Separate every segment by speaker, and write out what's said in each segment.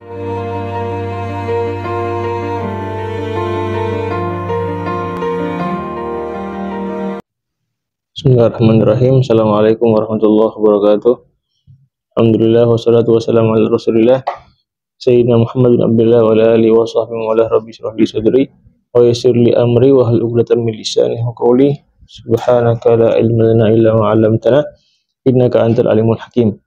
Speaker 1: Bismillahirrahmanirrahim. Assalamualaikum warahmatullahi wabarakatuh. Alhamdulillah wassalatu wassalamu ala Rasulillah Sayyidina Muhammad bin Abdullah wa ala alihi wa sahbihi wa ala rabbi shrah li sadri wa yassir li amri wa hlul 'uqdatam min lisani yafqahu qawli. Subhanaka la ilma lana illa ma 'allamtana innaka antal alimul hakim.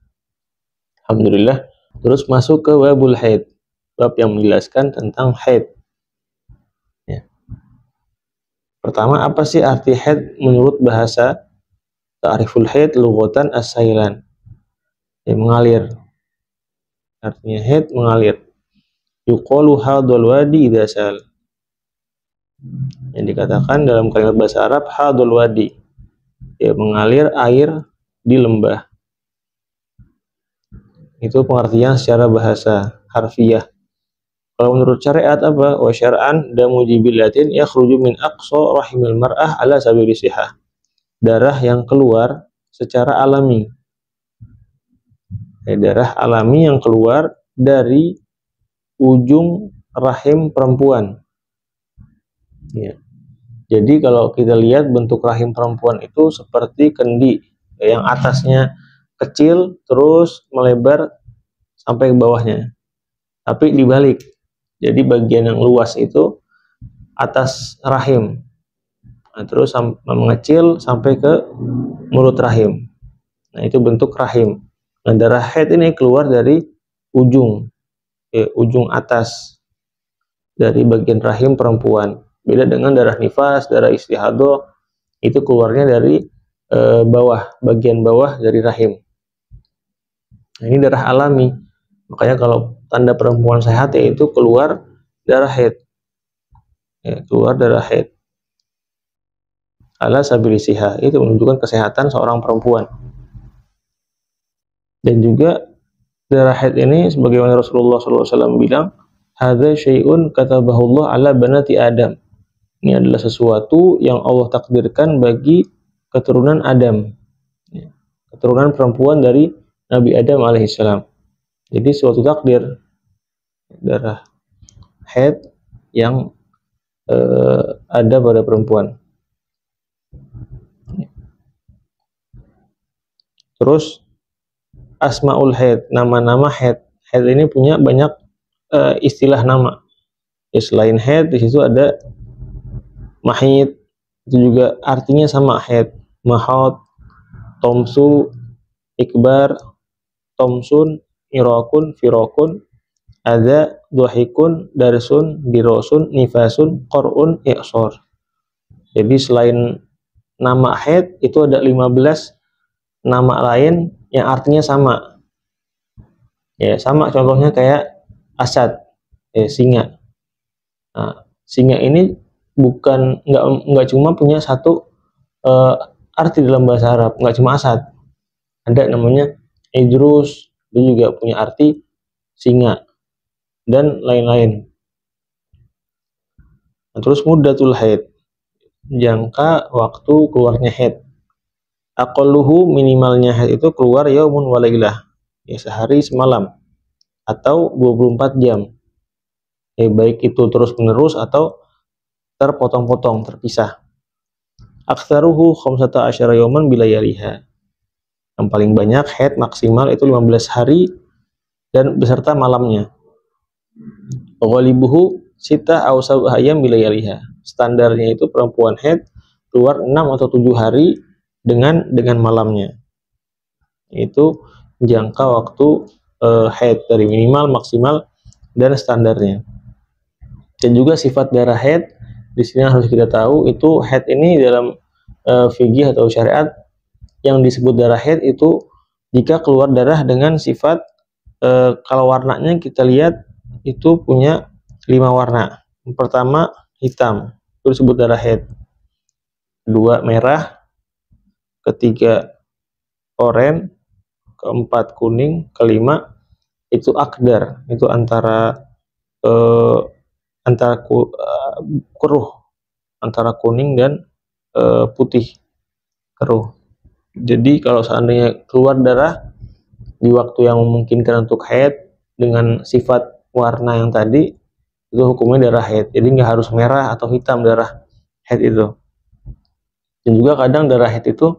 Speaker 1: Alhamdulillah. Terus masuk ke babul haid, bab yang menjelaskan tentang haid. Ya. Pertama, apa sih arti haid menurut bahasa? Ta'riful haid lughatan as-sailan. Ya, mengalir. Artinya haid mengalir. Yuqalu hadul wadi idza sal. Yang dikatakan dalam kalimat bahasa Arab hadul wadi. Ya, mengalir air di lembah. Itu pengertian secara bahasa harfiah. Kalau menurut syariat apa? Wa syar'an damu jibilatin yakhruju min aqsa rahimil mar'ah ala sabili sihah. Darah yang keluar secara alami. Darah alami yang keluar dari ujung rahim perempuan. Ya. Jadi kalau kita lihat bentuk rahim perempuan itu seperti kendi, yang atasnya kecil terus melebar sampai ke bawahnya. Tapi dibalik. Jadi bagian yang luas itu atas rahim. Nah, terus mengecil sampai ke mulut rahim. Nah, itu bentuk rahim. Nah, darah haid ini keluar dari ujung atas dari bagian rahim perempuan. Beda dengan darah nifas, darah istihadah, itu keluarnya dari bagian bawah dari rahim. Nah, ini darah alami. Makanya kalau tanda perempuan sehat yaitu keluar darah haid. Ya, keluar darah haid. Ala sabili sihah, itu menunjukkan kesehatan seorang perempuan. Dan juga darah haid ini sebagaimana Rasulullah SAW bilang, hadza syai'un katabahullah ala banati Adam. Ini adalah sesuatu yang Allah takdirkan bagi keturunan Adam. Keturunan perempuan dari Nabi Adam alaihissalam. Jadi suatu takdir darah haid yang ada pada perempuan. Terus asmaul haid, nama-nama haid. Haid ini punya banyak istilah nama. Ya, selain haid di situ ada mahid, itu juga artinya sama haid. Mahad, tomsu, ikbar, tomsun, irakun, firakun, ada, duhikun, darsun, dirosun, nifasun, qor'un, i'sor. Jadi selain nama haid itu ada 15 nama lain yang artinya sama. Ya, sama contohnya kayak asad, singa. Nah, singa ini bukan nggak cuma punya satu arti dalam bahasa Arab, nggak cuma asad. Ada namanya idrus, dia juga punya arti singa dan lain-lain. Nah, terus muddatul haid, jangka waktu keluarnya haid. Aqalluhu, minimalnya haid itu keluar yaumun wa lailah, ya sehari semalam atau 24 jam. Ya, baik itu terus menerus atau terpotong-potong, terpisah. Aktsaruhu 15 yauman bila yaliha. Yang paling banyak haid maksimal itu 15 hari dan beserta malamnya. Ghalibuhu sitah aw sab'ah ayyam bila yaliha. Standarnya itu perempuan haid keluar 6 atau 7 hari dengan malamnya. Itu jangka waktu haid dari minimal, maksimal, dan standarnya. Dan juga sifat darah haid di sini harus kita tahu, itu haid ini dalam fikih atau syariat yang disebut darah haid itu jika keluar darah dengan sifat kalau warnanya kita lihat itu punya 5 warna. Yang pertama hitam, itu disebut darah haid. Kedua merah, ketiga oranye, keempat kuning, kelima itu akdar, itu antara keruh, antara kuning dan putih, keruh. Jadi kalau seandainya keluar darah di waktu yang memungkinkan untuk haid dengan sifat warna yang tadi itu hukumnya darah haid. Jadi nggak harus merah atau hitam darah haid itu. Dan juga kadang darah haid itu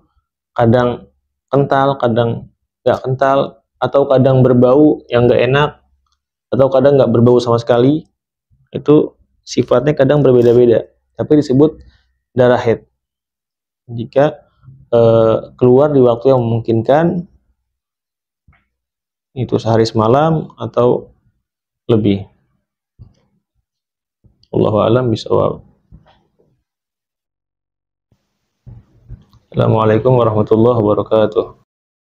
Speaker 1: kadang kental, kadang nggak kental, atau kadang berbau yang nggak enak, atau kadang nggak berbau sama sekali. Itu sifatnya kadang berbeda-beda, tapi disebut darah haid. Jika keluar di waktu yang memungkinkan, itu sehari semalam atau lebih. Allahu a'lam bishawab. Assalamualaikum warahmatullahi wabarakatuh.